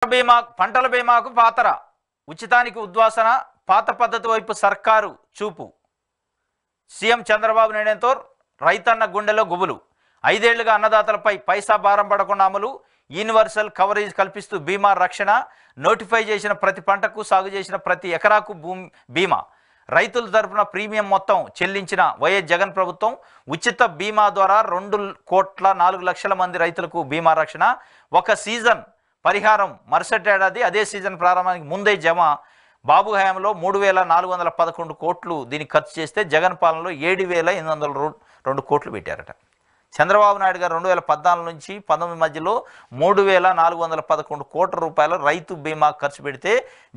పంటల బీమాకు పాతర ఉచితానికి ఉద్వాసన పాత పద్ధతి వైపు సర్కారు చూపు సీఎం చంద్రబాబు నిర్ణయంతో రైతన్న గుండెలో గుబులు 5 ఏళ్లుగా అన్నదాతలపై పైసా భారం పడకుండా అమలు యూనివర్సల్ కవరేజ్ కల్పిస్తూ బీమా రక్షణ నోటిఫై చేసిన ప్రతి పంటకు సాగు చేసిన ప్రతి ఎకరాకు బీమా రైతుల తరపున ప్రీమియం మొత్తం చెల్లించిన వైఎస్ జగన్ ప్రభుత్వం ఉచిత బీమా ద్వారా 2,04,00,000 మంది రైతులకు బీమా రక్షణ ఒక సీజన్ పరిహారం మరుసటి ఏడాది అదే సీజన్ ప్రారంభానికి ముందే జమ బాబు హయాంలో 3,411 కోట్లు దీనికి ఖర్చు చేస్తే జగన్ పాలనలో 7,802 కోట్లు పెట్టారట. చంద్రబాబు నాయుడు గారు 2014 నుంచి 19 మధ్యలో 3,411 కోట్ల రూపాయల రైతు బీమా ఖర్చు పెడితే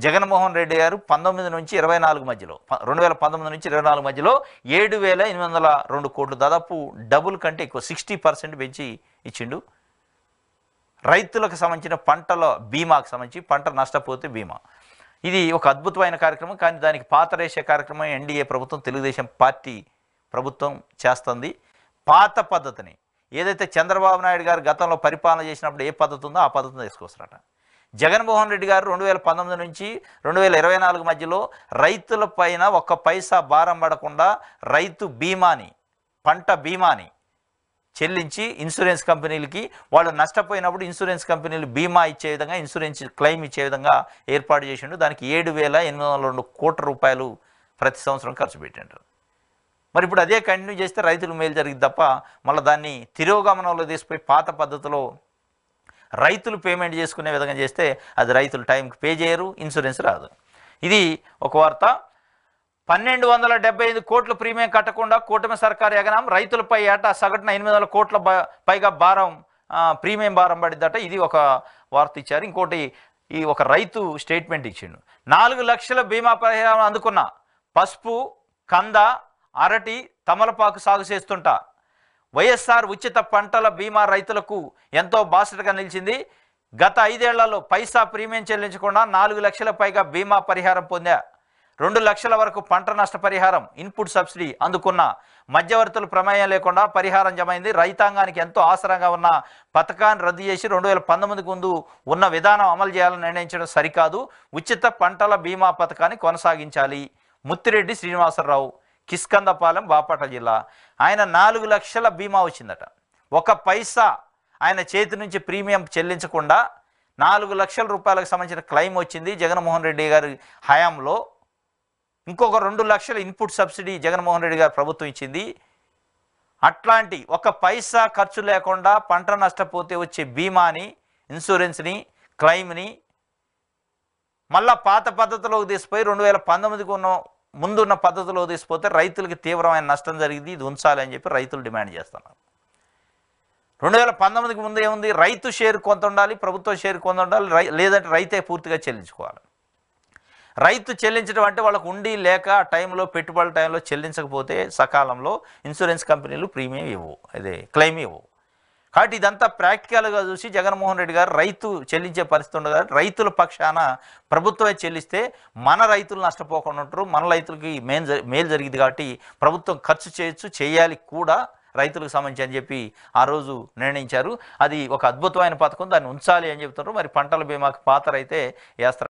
జగన్మోహన్ రెడ్డి గారు 19 నుంచి 24 మధ్యలో 2019 నుంచి 24 మధ్యలో 7,802 కోట్లు దాదాపు డబుల్ కంటే ఎక్కువ 60% పెంచి ఇచ్చిండు. రైతులకు సంబంధించిన పంటల బీమాకు సంబంధించి పంట నష్టపోతే బీమా ఇది ఒక అద్భుతమైన కార్యక్రమం. కానీ దానికి పాతరేసే కార్యక్రమం ఎన్డీఏ ప్రభుత్వం తెలుగుదేశం పార్టీ ప్రభుత్వం చేస్తుంది. పాత పద్ధతిని ఏదైతే చంద్రబాబు నాయుడు గారు గతంలో పరిపాలన చేసినప్పుడు ఏ పద్ధతి ఉందో ఆ పద్ధతిని తీసుకొస్తారట. జగన్మోహన్ రెడ్డి గారు 2019 నుంచి 2024 మధ్యలో రైతుల పైన ఒక్క పైసా భారం పడకుండా రైతు బీమాని పంట బీమాని చెల్లించి ఇన్సూరెన్స్ కంపెనీలకి వాళ్ళు నష్టపోయినప్పుడు ఇన్సూరెన్స్ కంపెనీలు బీమా ఇచ్చే విధంగా ఇన్సూరెన్స్ క్లెయిమ్ ఇచ్చే విధంగా ఏర్పాటు చేసిండు. దానికి 7,802 కోట్ల రూపాయలు ప్రతి సంవత్సరం ఖర్చు పెట్టిండ్రు. మరి ఇప్పుడు అదే కంటిన్యూ చేస్తే రైతులకు మేలు జరిగింది తప్ప మళ్ళీ దాన్ని తిరోగమనంలో తీసుకుపోయి పాత పద్ధతిలో రైతులు పేమెంట్ చేసుకునే విధంగా చేస్తే అది రైతులు టైంకి పే చేయరు, ఇన్సూరెన్స్ రాదు. ఇది ఒక వార్త. 1,275 కోట్ల ప్రీమియం కట్టకుండా కూటమి సర్కారు ఎగనాం రైతులపై ఏటా సగటున 800 కోట్ల పైగా భారం ప్రీమియం భారం పడిద్దట. ఇది ఒక వార్త ఇచ్చారు. ఇంకోటి ఈ ఒక రైతు స్టేట్మెంట్ ఇచ్చిండు. 4 లక్షల బీమా పరిహారం అందుకున్న పసుపు కంద అరటి తమలపాకు సాగు చేస్తుంటా వైఎస్ఆర్ ఉచిత పంటల బీమా రైతులకు ఎంతో బాసటగా నిలిచింది. గత 5 ఏళ్లలో పైసా ప్రీమియం చెల్లించకుండా 4 లక్షల పైగా బీమా పరిహారం పొందా. 2 లక్షల వరకు పంట నష్ట పరిహారం ఇన్పుట్ సబ్సిడీ అందుకున్న మధ్యవర్తుల ప్రమేయం లేకుండా పరిహారం జమైంది. రైతాంగానికి ఎంతో ఆసరాగా ఉన్న పథకాన్ని రద్దు చేసి 2019 ముందు ఉన్న విధానం అమలు చేయాలని నిర్ణయించడం సరికాదు. ఉచిత పంటల బీమా పథకాన్ని కొనసాగించాలి. ముత్తిరెడ్డి శ్రీనివాసరావు, కిష్కందపాలెం, బాపట్ల జిల్లా. ఆయన 4 లక్షల బీమా వచ్చిందట. ఒక పైసా ఆయన చేతి నుంచి ప్రీమియం చెల్లించకుండా 4 లక్షల రూపాయలకు సంబంధించిన క్లెయిమ్ వచ్చింది జగన్మోహన్ రెడ్డి గారి హయాంలో. ఇంకొక 2 లక్షల ఇన్పుట్ సబ్సిడీ జగన్మోహన్ రెడ్డి గారు ప్రభుత్వం ఇచ్చింది. అట్లాంటి ఒక పైసా ఖర్చు లేకుండా పంట నష్టపోతే వచ్చే బీమాని ఇన్సూరెన్స్ని క్లెయిమ్ని మళ్ళా పాత పద్ధతిలోకి తీసిపోయి 2019కు ఉన్న ముందున్న పద్ధతిలో తీసిపోతే రైతులకి తీవ్రమైన నష్టం జరిగింది. ఇది ఉంచాలి అని చెప్పి రైతులు డిమాండ్ చేస్తున్నారు. 2019కి ముందు ఏముంది, రైతు షేర్ కొంత ఉండాలి, ప్రభుత్వ షేర్ కొంత ఉండాలి, లేదంటే రైతే పూర్తిగా చెల్లించుకోవాలి. రైతు చెల్లించడం అంటే వాళ్ళకు ఉండి లేక టైంలో పెట్టుబడుల టైంలో చెల్లించకపోతే సకాలంలో ఇన్సూరెన్స్ కంపెనీలు ప్రీమియం ఇవ్వవు, అదే క్లెయిమ్ ఇవ్వవు. కాబట్టి ఇదంతా ప్రాక్టికల్గా చూసి జగన్మోహన్ రెడ్డి గారు రైతు చెల్లించే పరిస్థితి ఉండదు. రైతుల పక్షాన ప్రభుత్వమే చెల్లిస్తే మన రైతులు నష్టపోకుండా ఉంటారు, మన రైతులకి మేలు జరిగింది. కాబట్టి ప్రభుత్వం ఖర్చు చేయొచ్చు, చేయాలి కూడా రైతులకు సంబంధించి అని చెప్పి ఆ రోజు నిర్ణయించారు. అది ఒక అద్భుతమైన పథకం, దాన్ని ఉంచాలి అని చెప్తున్నారు. మరి పంటల బీమాకి పాతరైతే వేస్తారు.